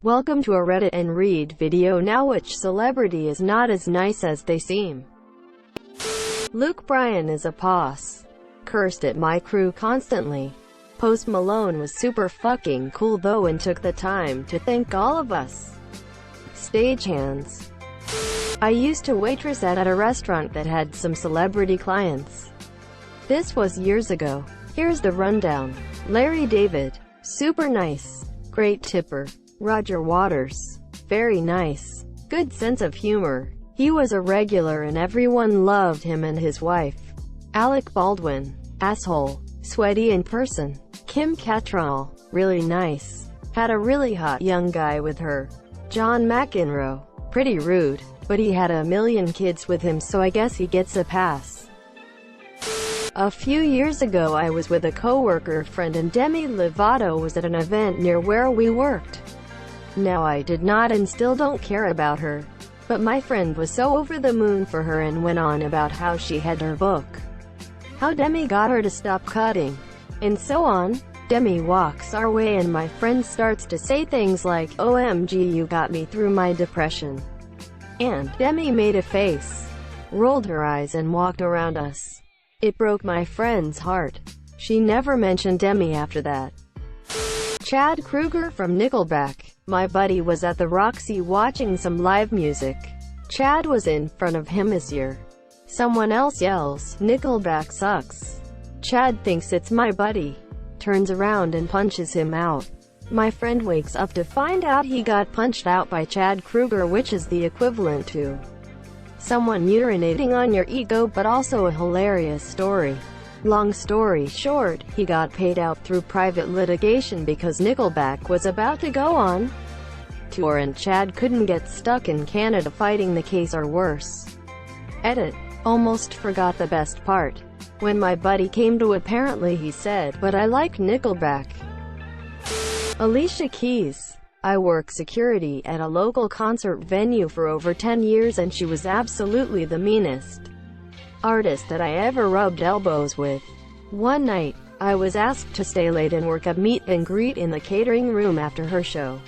Welcome to a Reddit and Read video. Now, which celebrity is not as nice as they seem? Luke Bryan is a poss. Cursed at my crew constantly. Post Malone was super fucking cool though and took the time to thank all of us. Stagehands. I used to waitress at a restaurant that had some celebrity clients. This was years ago. Here's the rundown. Larry David. Super nice. Great tipper. Roger Waters. Very nice. Good sense of humor. He was a regular and everyone loved him and his wife. Alec Baldwin. Asshole. Sweaty in person. Kim Cattrall. Really nice. Had a really hot young guy with her. John McEnroe. Pretty rude, but he had a million kids with him, so I guess he gets a pass. A few years ago I was with a coworker friend and Demi Lovato was at an event near where we worked. Now I did not and still don't care about her, but my friend was so over the moon for her and went on about how she had her book, how Demi got her to stop cutting, and so on. Demi walks our way and my friend starts to say things like, "OMG, you got me through my depression." And Demi made a face, rolled her eyes and walked around us. It broke my friend's heart. She never mentioned Demi after that. Chad Kroeger from Nickelback. My buddy was at the Roxy watching some live music. Chad was in front of him this year. Someone else yells, "Nickelback sucks." Chad thinks it's my buddy. Turns around and punches him out. My friend wakes up to find out he got punched out by Chad Kroeger, which is the equivalent to someone urinating on your ego, but also a hilarious story. Long story short, he got paid out through private litigation because Nickelback was about to go on tour and Chad couldn't get stuck in Canada fighting the case or worse. Edit. Almost forgot the best part. When my buddy came to, apparently he said, "But I like Nickelback." Alicia Keys. I work security at a local concert venue for over 10 years and she was absolutely the meanest artist that I ever rubbed elbows with. One night, I was asked to stay late and work a meet and greet in the catering room after her show.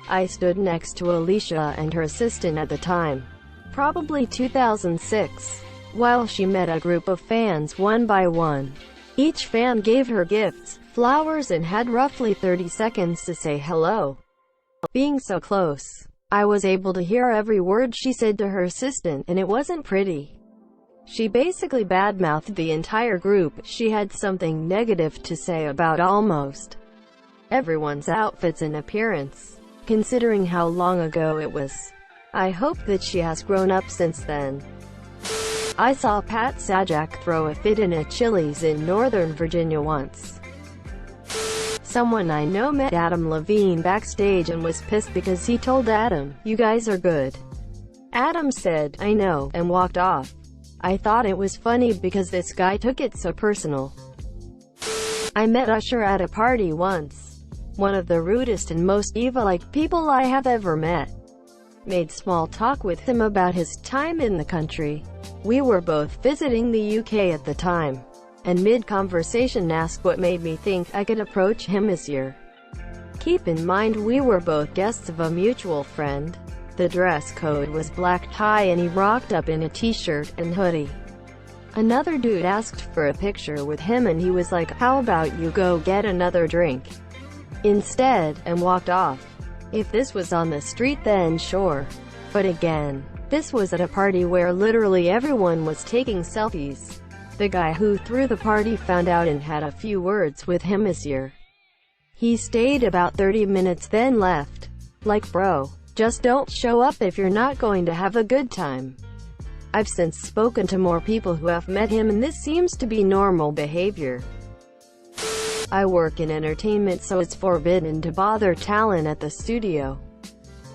I stood next to Alicia and her assistant at the time, probably 2006, while she met a group of fans one by one. Each fan gave her gifts, flowers, and had roughly 30 seconds to say hello. Being so close, I was able to hear every word she said to her assistant, and it wasn't pretty. She basically badmouthed the entire group. She had something negative to say about almost everyone's outfits and appearance, considering how long ago it was. I hope that she has grown up since then. I saw Pat Sajak throw a fit in a Chili's in Northern Virginia once. Someone I know met Adam Levine backstage and was pissed because he told Adam, "You guys are good." Adam said, "I know," and walked off. I thought it was funny because this guy took it so personal. I met Usher at a party once. One of the rudest and most diva-like people I have ever met. Made small talk with him about his time in the country. We were both visiting the UK at the time, and mid-conversation asked what made me think I could approach him this year. Keep in mind we were both guests of a mutual friend. The dress code was black tie and he rocked up in a t-shirt and hoodie. Another dude asked for a picture with him and he was like, "How about you go get another drink instead," and walked off. If this was on the street then sure. But again, this was at a party where literally everyone was taking selfies. The guy who threw the party found out and had a few words with him this year. He stayed about 30 minutes then left. Like, bro, just don't show up if you're not going to have a good time. I've since spoken to more people who have met him and this seems to be normal behavior. I work in entertainment, so it's forbidden to bother talent at the studio.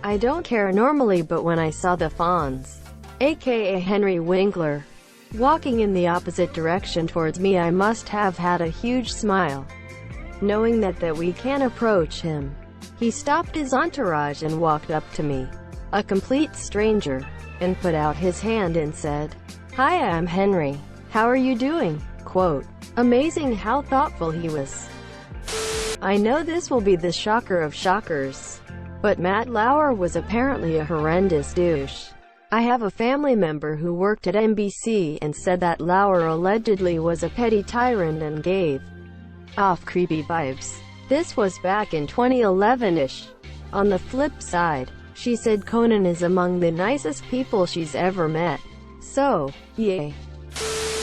I don't care normally, but when I saw the Fonz, aka Henry Winkler, walking in the opposite direction towards me, I must have had a huge smile, knowing that we can't approach him. He stopped his entourage and walked up to me, a complete stranger, and put out his hand and said, "Hi, I'm Henry. How are you doing?" Quote. Amazing how thoughtful he was. I know this will be the shocker of shockers. But Matt Lauer was apparently a horrendous douche. I have a family member who worked at NBC and said that Lauer allegedly was a petty tyrant and gave off creepy vibes. This was back in 2011-ish. On the flip side, she said Conan is among the nicest people she's ever met. So, yay.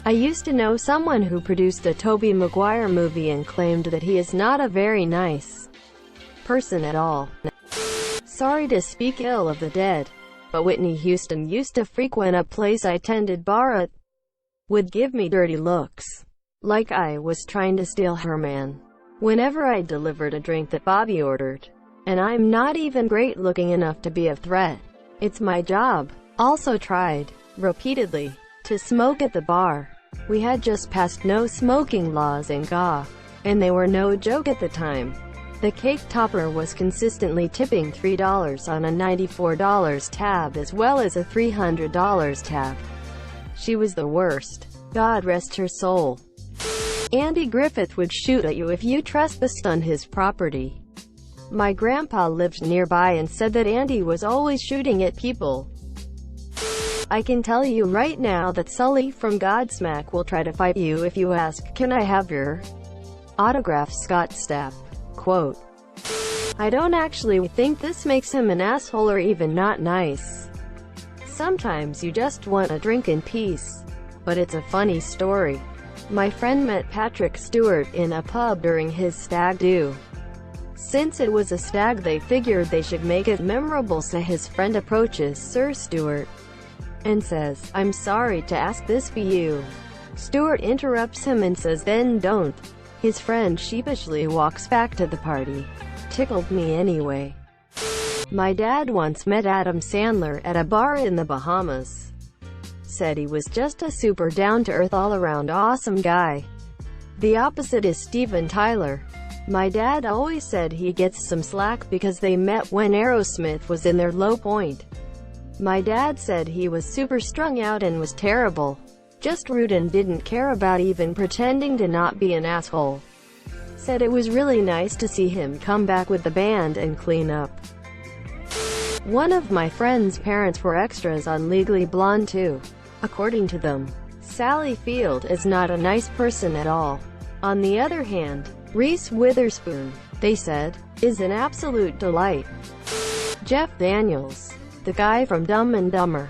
I used to know someone who produced a Tobey Maguire movie and claimed that he is not a very nice person at all. Sorry to speak ill of the dead, but Whitney Houston used to frequent a place I tended bar at. Would give me dirty looks, like I was trying to steal her man, whenever I delivered a drink that Bobby ordered. And I'm not even great looking enough to be a threat. It's my job. Also tried, repeatedly, to smoke at the bar. We had just passed no smoking laws in GA, and they were no joke at the time. The cake topper was consistently tipping $3 on a $94 tab as well as a $300 tab. She was the worst. God rest her soul. Andy Griffith would shoot at you if you trespassed on his property. My grandpa lived nearby and said that Andy was always shooting at people. I can tell you right now that Sully from Godsmack will try to fight you if you ask, "Can I have your autograph?" Scott Stapp. Quote, I don't actually think this makes him an asshole or even not nice. Sometimes you just want a drink in peace. But it's a funny story. My friend met Patrick Stewart in a pub during his stag do. Since it was a stag, they figured they should make it memorable, so his friend approaches Sir Stewart and says, "I'm sorry to ask this for you." Stewart interrupts him and says, "Then don't." His friend sheepishly walks back to the party. Tickled me anyway. My dad once met Adam Sandler at a bar in the Bahamas. Said he was just a super down-to-earth all-around awesome guy. The opposite is Steven Tyler. My dad always said he gets some slack because they met when Aerosmith was in their low point. My dad said he was super strung out and was terrible. Just rude and didn't care about even pretending to not be an asshole. Said it was really nice to see him come back with the band and clean up. One of my friend's parents were extras on Legally Blonde too. According to them, Sally Field is not a nice person at all. On the other hand, Reese Witherspoon, they said, is an absolute delight. Jeff Daniels, the guy from Dumb and Dumber.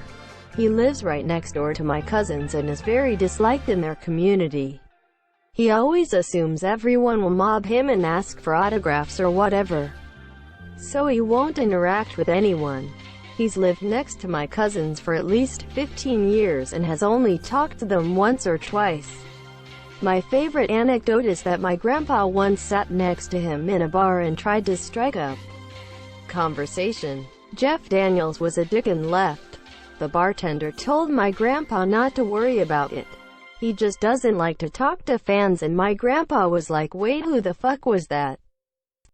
He lives right next door to my cousins and is very disliked in their community. He always assumes everyone will mob him and ask for autographs or whatever, so he won't interact with anyone. He's lived next to my cousins for at least 15 years and has only talked to them once or twice. My favorite anecdote is that my grandpa once sat next to him in a bar and tried to strike up conversation. Jeff Daniels was a dick and left. The bartender told my grandpa not to worry about it. He just doesn't like to talk to fans, and my grandpa was like, "Wait, who the fuck was that?"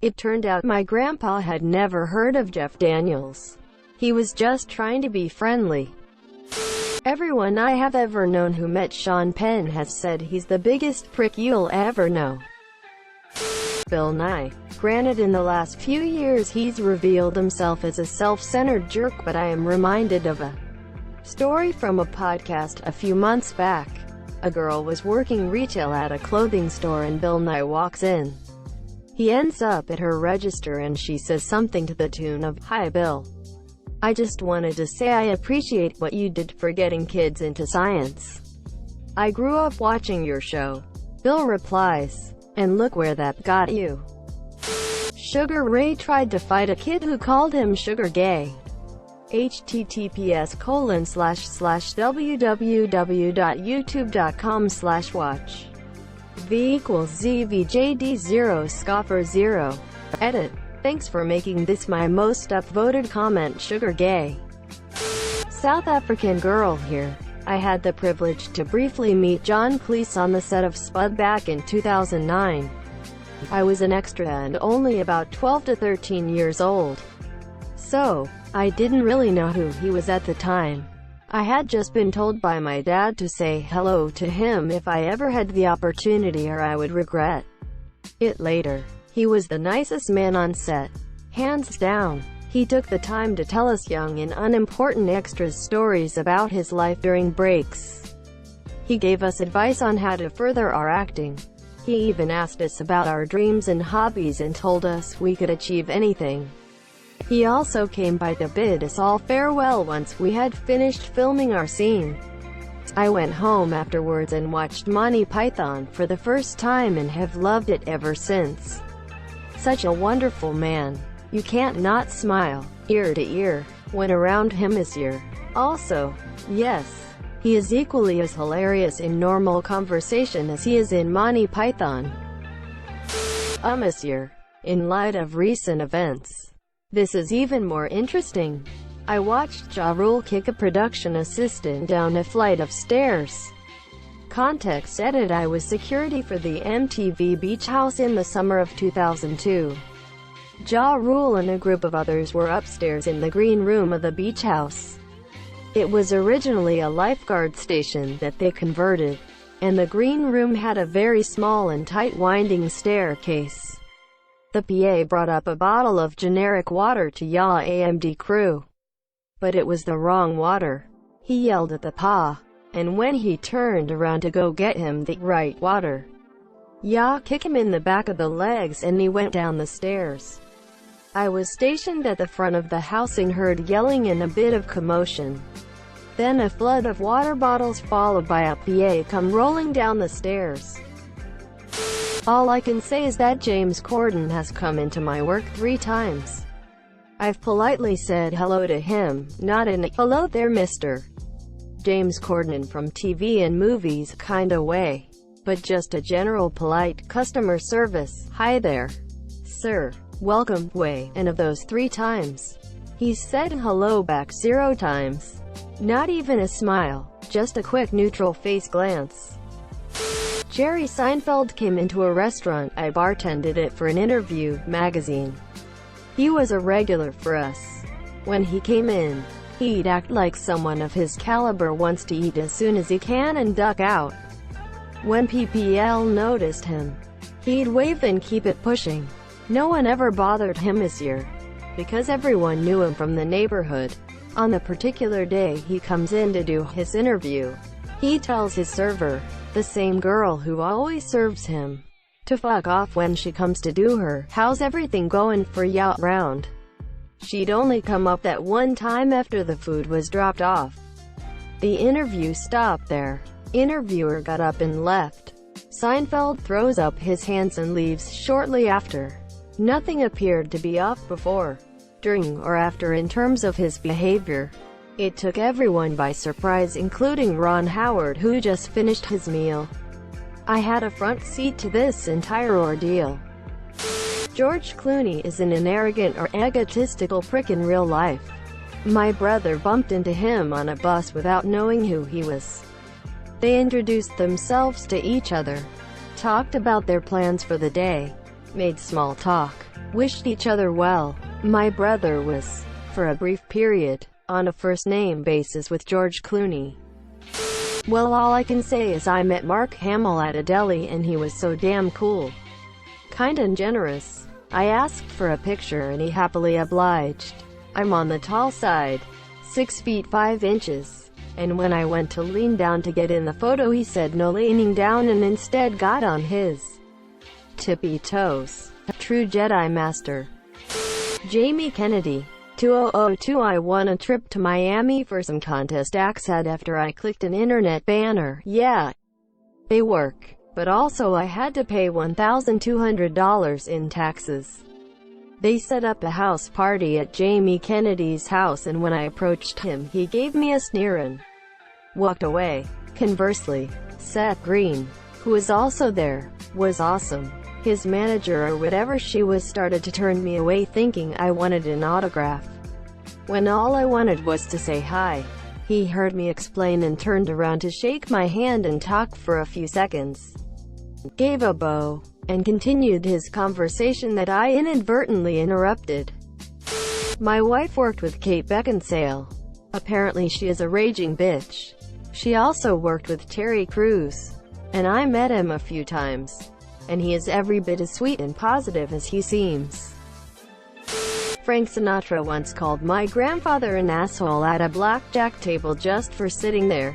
It turned out my grandpa had never heard of Jeff Daniels. He was just trying to be friendly. Everyone I have ever known who met Sean Penn has said he's the biggest prick you'll ever know. Bill Nye. Granted, in the last few years he's revealed himself as a self-centered jerk, but I am reminded of a story from a podcast a few months back. A girl was working retail at a clothing store and Bill Nye walks in. He ends up at her register and she says something to the tune of, "Hi Bill. I just wanted to say I appreciate what you did for getting kids into science. I grew up watching your show." Bill replies, "And look where that got you." Sugar Ray tried to fight a kid who called him sugar gay. https://www.youtube.com/watch v=zvjd0 scoffer 0. Edit. Thanks for making this my most upvoted comment, sugar gay. South African girl here. I had the privilege to briefly meet John Cleese on the set of Spud back in 2009. I was an extra and only about 12 to 13 years old. So, I didn't really know who he was at the time. I had just been told by my dad to say hello to him if I ever had the opportunity or I would regret it later. He was the nicest man on set. Hands down. He took the time to tell us young and unimportant extras stories about his life during breaks. He gave us advice on how to further our acting. He even asked us about our dreams and hobbies and told us we could achieve anything. He also came by to bid us all farewell once we had finished filming our scene. I went home afterwards and watched Monty Python for the first time and have loved it ever since. Such a wonderful man. You can't not smile, ear to ear, when around him this year. Also, yes, he is equally as hilarious in normal conversation as he is in Monty Python. This year, in light of recent events, this is even more interesting. I watched Ja Rule kick a production assistant down a flight of stairs. Context edit: I was security for the MTV Beach House in the summer of 2002. Ja Rule and a group of others were upstairs in the green room of the beach house. It was originally a lifeguard station that they converted, and the green room had a very small and tight winding staircase. The PA brought up a bottle of generic water to Ya AMD crew. But it was the wrong water. He yelled at the PA, and when he turned around to go get him the right water, Ya kicked him in the back of the legs and he went down the stairs. I was stationed at the front of the house and heard yelling and a bit of commotion. Then a flood of water bottles followed by a PA come rolling down the stairs. All I can say is that James Corden has come into my work 3 times. I've politely said hello to him, not in a "hello there Mr. James Corden from TV and movies" kinda way, but just a general polite customer service "hi there, sir, welcome" way, and of those 3 times, he's said hello back 0 times. Not even a smile, just a quick neutral face glance. Jerry Seinfeld came into a restaurant I bartended at for an interview magazine. He was a regular for us. When he came in, he'd act like someone of his caliber wants to eat as soon as he can and duck out. When PPL noticed him, he'd wave and keep it pushing. No one ever bothered him this year, because everyone knew him from the neighborhood. On the particular day he comes in to do his interview, he tells his server, the same girl who always serves him, to fuck off when she comes to do her "how's everything going for ya" round. She'd only come up that one time after the food was dropped off. The interview stopped there. Interviewer got up and left. Seinfeld throws up his hands and leaves shortly after. Nothing appeared to be off before, during, or after in terms of his behavior. It took everyone by surprise, including Ron Howard, who just finished his meal. I had a front seat to this entire ordeal. George Clooney isn't an arrogant or egotistical prick in real life. My brother bumped into him on a bus without knowing who he was. They introduced themselves to each other, talked about their plans for the day, made small talk, wished each other well. My brother was, for a brief period, on a first-name basis with George Clooney. Well, all I can say is I met Mark Hamill at a deli and he was so damn cool. Kind and generous. I asked for a picture and he happily obliged. I'm on the tall side, 6 feet 5 inches. And when I went to lean down to get in the photo, he said no leaning down and instead got on his tippy toes. A true Jedi Master. Jamie Kennedy. 2002 I won a trip to Miami for some contest Axe had after I clicked an internet banner. Yeah, they work. But also I had to pay $1,200 in taxes. They set up a house party at Jamie Kennedy's house and when I approached him, he gave me a sneer and walked away. Conversely, Seth Green, who was also there, was awesome. His manager or whatever she was started to turn me away thinking I wanted an autograph, when all I wanted was to say hi. He heard me explain and turned around to shake my hand and talk for a few seconds, gave a bow, and continued his conversation that I inadvertently interrupted. My wife worked with Kate Beckinsale. Apparently she is a raging bitch. She also worked with Terry Crews, and I met him a few times, and he is every bit as sweet and positive as he seems. Frank Sinatra once called my grandfather an asshole at a blackjack table just for sitting there.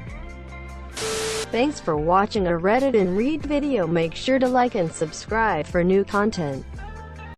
Thanks for watching a Reddit and Read video. Make sure to like and subscribe for new content.